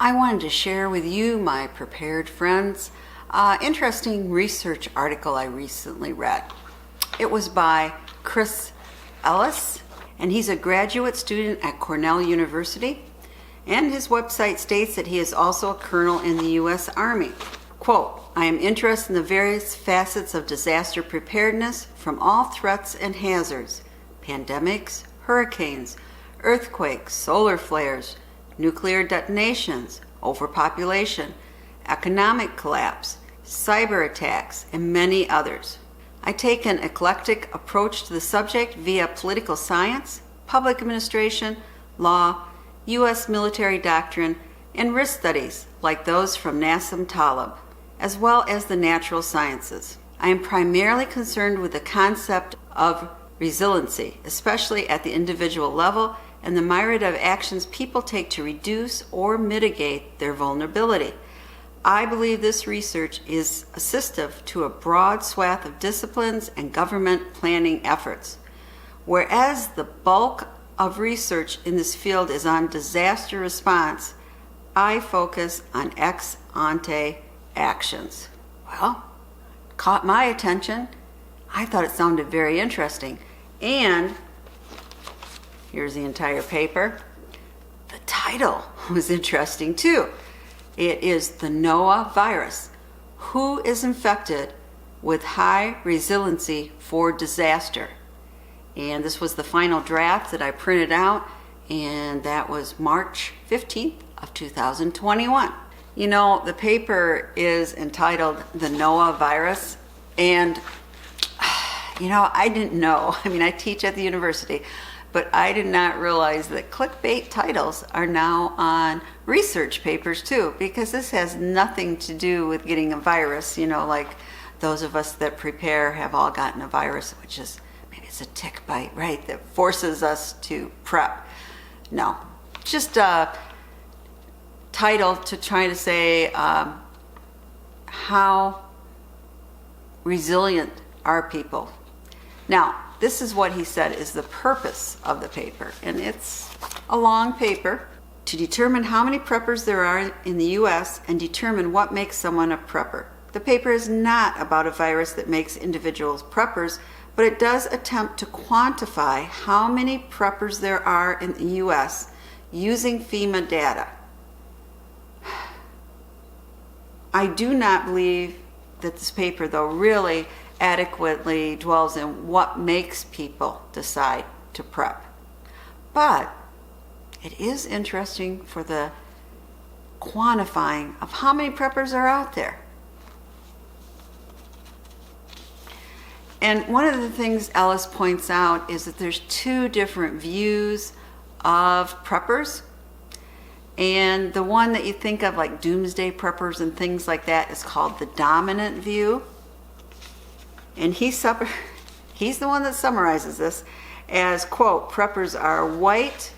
I wanted to share with you, my prepared friends, interesting research article I recently read. It was by Ellis, and he's a graduate student at Cornell University, and his website states that he is also a colonel in the U.S. Army. Quote, I am interested in the various facets of disaster preparedness from all threats and hazards, pandemics, hurricanes, earthquakes, solar flares, nuclear detonations, overpopulation, economic collapse, cyber attacks, and many others. I take an eclectic approach to the subject via political science, public administration, law, U.S. military doctrine, and risk studies like those from Nassim Taleb, as well as the natural sciences. I am primarily concerned with the concept of resiliency, especially at the individual level, and the myriad of actions people take to reduce or mitigate their vulnerability. I believe this research is assistive to a broad swath of disciplines and government planning efforts. Whereas the bulk of research in this field is on disaster response, I focus on ex ante actions. Well, caught my attention. I thought it sounded very interesting. And here's the entire paper. The title was interesting too. It is the Noah virus. Who is infected with high resiliency for disaster? And this was the final draft that I printed out, and that was March 15th of 2021. You know, the paper is entitled The Noah Virus, and you know, I didn't know. I mean, I teach at the university, but I did not realize that clickbait titles are now on research papers too, because this has nothing to do with getting a virus. You know, like those of us that prepare have all gotten a virus, which is, maybe it's a tick bite, right, that forces us to prep. No, just a title to try to say how resilient are people. Now, this is what he said is the purpose of the paper, and it's a long paper, to determine how many preppers there are in the U.S. and determine what makes someone a prepper. The paper is not about a virus that makes individuals preppers, but it does attempt to quantify how many preppers there are in the U.S. using FEMA data. I do not believe that this paper, though, really adequately dwells in what makes people decide to prep. But it is interesting for the quantifying of how many preppers are out there. And one of the things Ellis points out is that there's two different views of preppers. And the one that you think of, like doomsday preppers and things like that, is called the dominant view. And he's the one that summarizes this as, quote, preppers are white,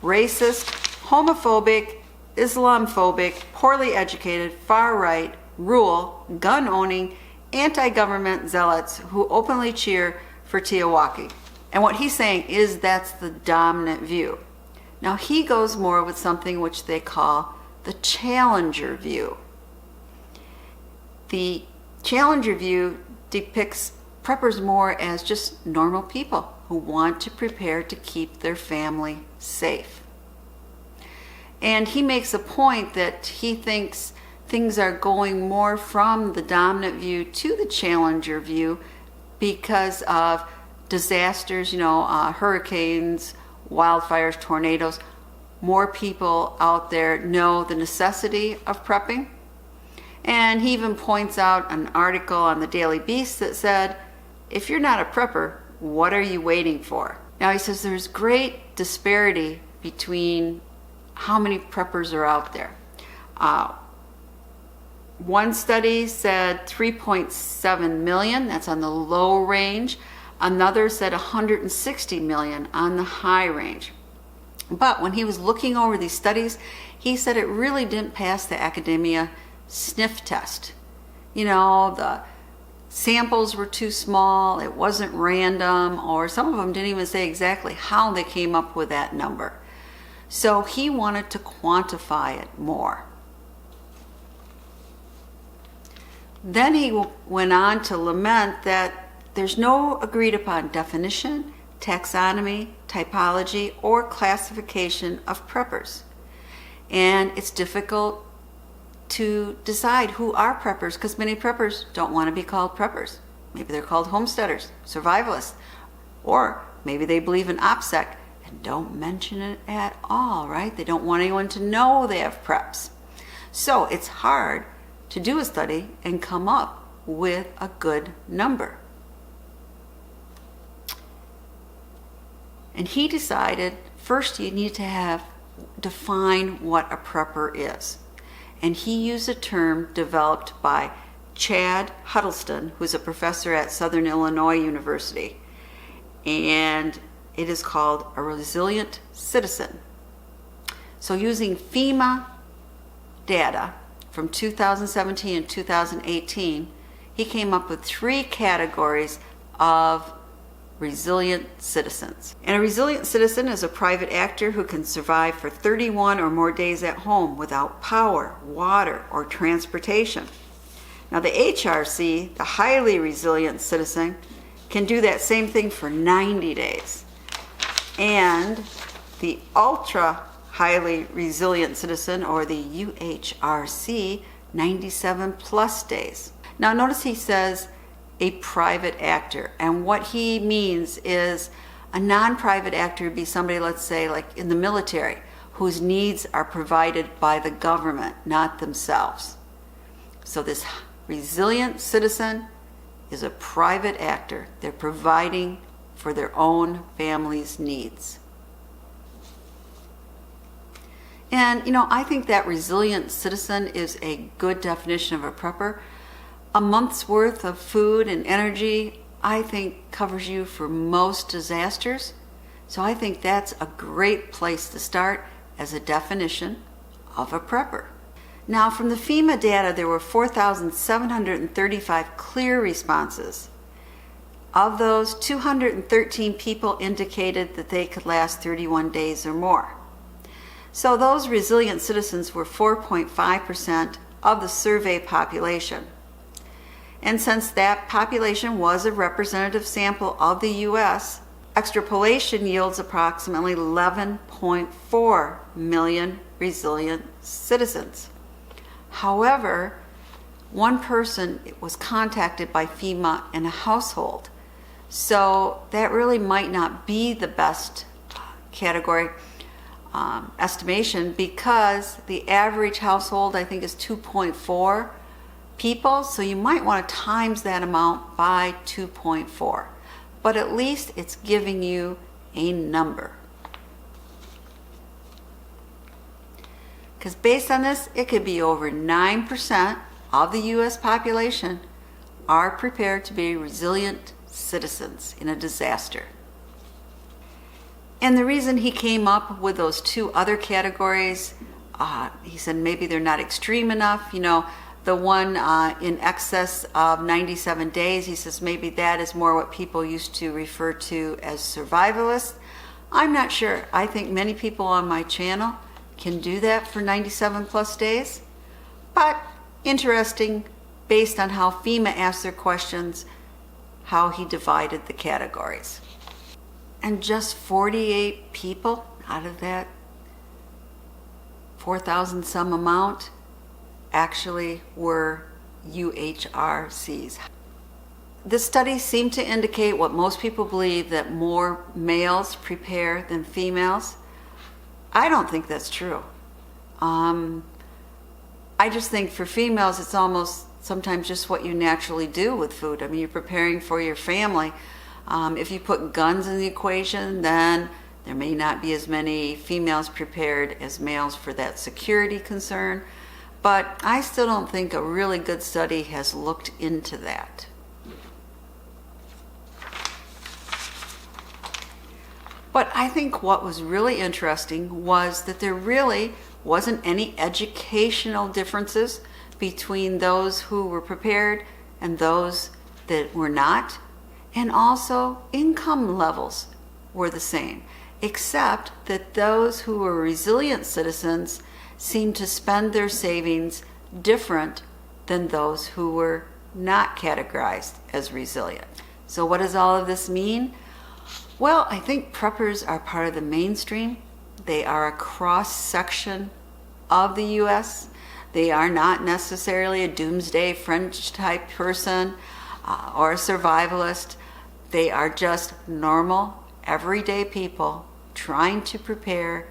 racist, homophobic, Islamophobic, poorly educated, far-right, rural, gun-owning, anti-government zealots who openly cheer for Tiawaki. And what he's saying is that's the dominant view. Now he goes more with something which they call the challenger view. The challenger view depicts preppers more as just normal people who want to prepare to keep their family safe. And he makes a point that he thinks things are going more from the dominant view to the challenger view because of disasters, hurricanes, wildfires, tornadoes. More people out there know the necessity of prepping. And he even points out an article on the Daily Beast that said, if you're not a prepper, what are you waiting for? Now he says there's great disparity between how many preppers are out there. One study said 3.7 million, that's on the low range. Another said 160 million on the high range. But when he was looking over these studies, he said it really didn't pass the academia sniff test. The samples were too small, it wasn't random, or some of them didn't even say exactly how they came up with that number. So he wanted to quantify it more. Then he went on to lament that there's no agreed upon definition, taxonomy, typology, or classification of preppers. And it's difficult to decide who are preppers, because many preppers don't want to be called preppers. Maybe they're called homesteaders, survivalists, or maybe they believe in OPSEC and don't mention it at all, right? They don't want anyone to know they have preps. So it's hard to do a study and come up with a good number. And he decided first you need to define what a prepper is. And he used a term developed by Chad Huddleston, who's a professor at Southern Illinois University. And it is called a resilient citizen. So using FEMA data from 2017 and 2018, he came up with 3 categories of resilient citizens. And a resilient citizen is a private actor who can survive for 31 or more days at home without power, water, or transportation. Now the HRC, the highly resilient citizen, can do that same thing for 90 days. And the ultra highly resilient citizen, or the UHRC, 97 plus days. Now notice he says a private actor, and what he means is a non-private actor would be somebody, let's say like in the military, whose needs are provided by the government, not themselves. So this resilient citizen is a private actor. They're providing for their own family's needs. And I think that resilient citizen is a good definition of a prepper. A month's worth of food and energy, I think, covers you for most disasters. So I think that's a great place to start as a definition of a prepper. Now, from the FEMA data, there were 4,735 clear responses. Of those, 213 people indicated that they could last 31 days or more. So those resilient citizens were 4.5% of the survey population. And since that population was a representative sample of the U.S., extrapolation yields approximately 11.4 million resilient citizens. However, one person was contacted by FEMA in a household. So that really might not be the best category estimation, because the average household, I think, is 2.4 people. So you might want to times that amount by 2.4. But at least it's giving you a number. Because based on this, it could be over 9% of the U.S. population are prepared to be resilient citizens in a disaster. And the reason he came up with those 2 other categories, he said maybe they're not extreme enough. The one in excess of 97 days, he says maybe that is more what people used to refer to as survivalist. I'm not sure. I think many people on my channel can do that for 97 plus days. But interesting, based on how FEMA asked their questions, how he divided the categories. And just 48 people out of that 4,000 some amount actually were UHRCs. This study seemed to indicate what most people believe, that more males prepare than females. I don't think that's true. I just think for females, it's almost sometimes just what you naturally do with food. I mean, you're preparing for your family. If you put guns in the equation, then there may not be as many females prepared as males for that security concern. But I still don't think a really good study has looked into that. But I think what was really interesting was that there really wasn't any educational differences between those who were prepared and those that were not. And also income levels were the same. except that those who were resilient citizens seemed to spend their savings different than those who were not categorized as resilient. So what does all of this mean? Well, I think preppers are part of the mainstream. They are a cross-section of the U.S. They are not necessarily a doomsday French type person or a survivalist. They are just normal, everyday people trying to prepare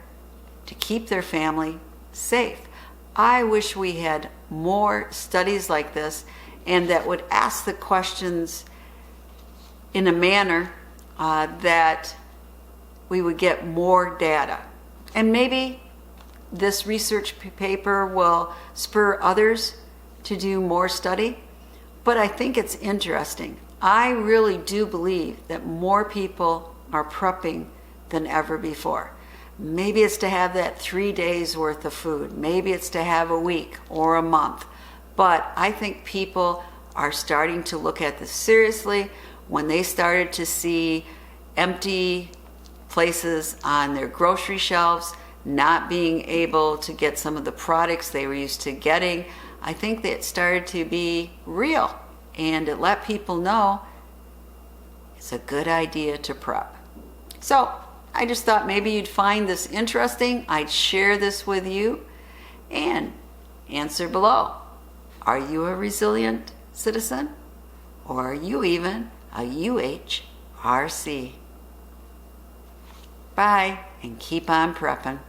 to keep their family safe. I wish we had more studies like this and that would ask the questions in a manner that we would get more data. And maybe this research paper will spur others to do more study, but I think it's interesting. I really do believe that more people are prepping than ever before. Maybe it's to have that 3 days worth of food. Maybe it's to have a week or a month. But I think people are starting to look at this seriously when they started to see empty places on their grocery shelves, not being able to get some of the products they were used to getting. I think that it started to be real, and it let people know it's a good idea to prep. So I just thought maybe you'd find this interesting. I'd share this with you and answer below. Are you a resilient citizen? Or are you even a UHRC? Bye, and keep on prepping.